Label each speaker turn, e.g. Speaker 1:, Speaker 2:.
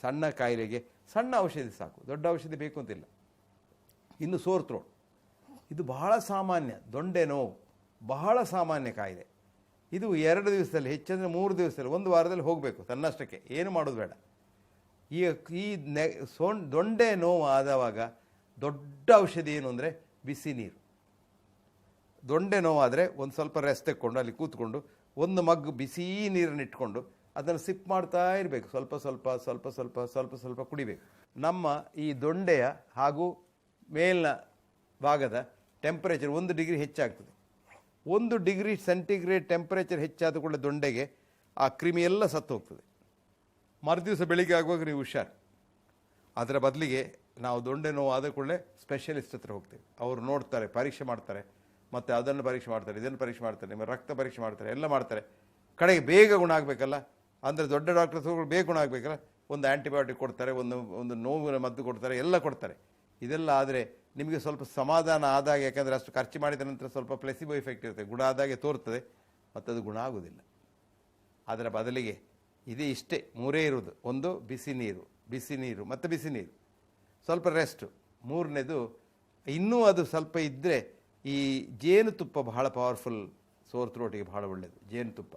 Speaker 1: ಸಣ್ಣ ಕಾಯಿಲೆಗೆ ಸಣ್ಣ ಔಷಧಿ ಸಾಕು, ದೊಡ್ಡ ಔಷಧಿ ಬೇಕು ಅಂತಿಲ್ಲ. ಇನ್ನು ಸೋರ್ ಥ್ರೋಟ್, ಇದು ಬಹಳ ಸಾಮಾನ್ಯ. ದೊಂಡೆ ನೋವು ಬಹಳ ಸಾಮಾನ್ಯ ಕಾಯಿಲೆ. ಇದು 2 ದಿವಸದಲ್ಲಿ, ಹೆಚ್ಚಂದರೆ 3 ದಿವಸದಲ್ಲಿ, 1 ವಾರದಲ್ಲಿ ಹೋಗಬೇಕು ತನ್ನಷ್ಟಕ್ಕೆ, ಏನು ಮಾಡೋದು ಬೇಡ. ಈ ದೊಂಡೆ ನೋವು ಆದವಾಗ ದೊಡ್ಡ ಔಷಧಿ ಏನು ಅಂದರೆ ಬಿಸಿ ನೀರು. ದೊಂಡೆ ನೋವಾದರೆ ಒಂದು ಸ್ವಲ್ಪ ರೆಸ್ಟ್ ತೆಕ್ಕೊಂಡು ಅಲ್ಲಿ ಕೂತ್ಕೊಂಡು ಒಂದು ಮಗ್ಗು ಬಿಸಿ ನೀರನ್ನು ಇಟ್ಕೊಂಡು ಅದನ್ನು ಸಿಪ್ ಮಾಡ್ತಾ ಇರಬೇಕು. ಸ್ವಲ್ಪ ಸ್ವಲ್ಪ ಸ್ವಲ್ಪ ಸ್ವಲ್ಪ ಸ್ವಲ್ಪ ಸ್ವಲ್ಪ ಕುಡಿಬೇಕು. ನಮ್ಮ ಈ ದೊಂಡೆಯ ಹಾಗೂ ಮೇಲಿನ ಭಾಗದ ಟೆಂಪರೇಚರ್ 1 ಡಿಗ್ರಿ ಹೆಚ್ಚಾಗ್ತದೆ. 1 ಡಿಗ್ರಿ ಸೆಂಟಿಗ್ರೇಡ್ ಟೆಂಪರೇಚರ್ ಹೆಚ್ಚಾದ ಕೂಡಲೇ ದೊಂಡೆಗೆ ಆ ಕ್ರಿಮಿ ಎಲ್ಲ ಸತ್ತು ಹೋಗ್ತದೆ. ಮರುದಿವಸ ಬೆಳಿಗ್ಗೆ ಆಗುವಾಗ ನೀವು ಹುಷಾರು. ಅದರ ಬದಲಿಗೆ ನಾವು ದೊಂಡೆ ನೋವು ಆದ ಕೂಡಲೇ ಸ್ಪೆಷಲಿಸ್ಟ್ ಹತ್ರ ಹೋಗ್ತೇವೆ. ಅವರು ನೋಡ್ತಾರೆ, ಪರೀಕ್ಷೆ ಮಾಡ್ತಾರೆ, ಮತ್ತು ಅದನ್ನು ಪರೀಕ್ಷೆ ಮಾಡ್ತಾರೆ, ಇದನ್ನು ಪರೀಕ್ಷೆ ಮಾಡ್ತಾರೆ, ನಿಮ್ಮ ರಕ್ತ ಪರೀಕ್ಷೆ ಮಾಡ್ತಾರೆ, ಎಲ್ಲ ಮಾಡ್ತಾರೆ. ಕಡೆಗೆ ಬೇಗ ಗುಣ ಆಗಬೇಕಲ್ಲ, ಅಂದರೆ ದೊಡ್ಡ ಡಾಕ್ಟರ್ಸ್ಗಳು ಬೇಗ ಗುಣ ಆಗಬೇಕಲ್ಲ, ಒಂದು ಆ್ಯಂಟಿಬಯೋಟಿಕ್ ಕೊಡ್ತಾರೆ, ಒಂದು ನೋವಿನ ಮದ್ದು ಕೊಡ್ತಾರೆ, ಎಲ್ಲ ಕೊಡ್ತಾರೆ. ಇದೆಲ್ಲ ಆದರೆ ನಿಮಗೆ ಸ್ವಲ್ಪ ಸಮಾಧಾನ ಆದಾಗ, ಯಾಕಂದರೆ ಅಷ್ಟು ಖರ್ಚು ಮಾಡಿದ ನಂತರ ಸ್ವಲ್ಪ ಪ್ಲೆಸಿಬೋ ಎಫೆಕ್ಟ್ ಇರುತ್ತೆ, ಗುಣ ಆದಾಗೆ ತೋರ್ತದೆ, ಮತ್ತು ಅದು ಗುಣ ಆಗೋದಿಲ್ಲ. ಅದರ ಬದಲಿಗೆ ಇಷ್ಟೇ 3 ಇರುವುದು. ಒಂದು ಬಿಸಿ ನೀರು ಮತ್ತು ಬಿಸಿ ನೀರು, ಸ್ವಲ್ಪ ರೆಸ್ಟು. 3ನೇದು ಇನ್ನೂ ಅದು ಸ್ವಲ್ಪ ಇದ್ದರೆ ಈ ಜೇನುತುಪ್ಪ ಬಹಳ ಪವರ್ಫುಲ್, ಸೋರ್ ಥ್ರೋಟಿಗೆ ಬಹಳ ಒಳ್ಳೆಯದು ಜೇನುತುಪ್ಪ.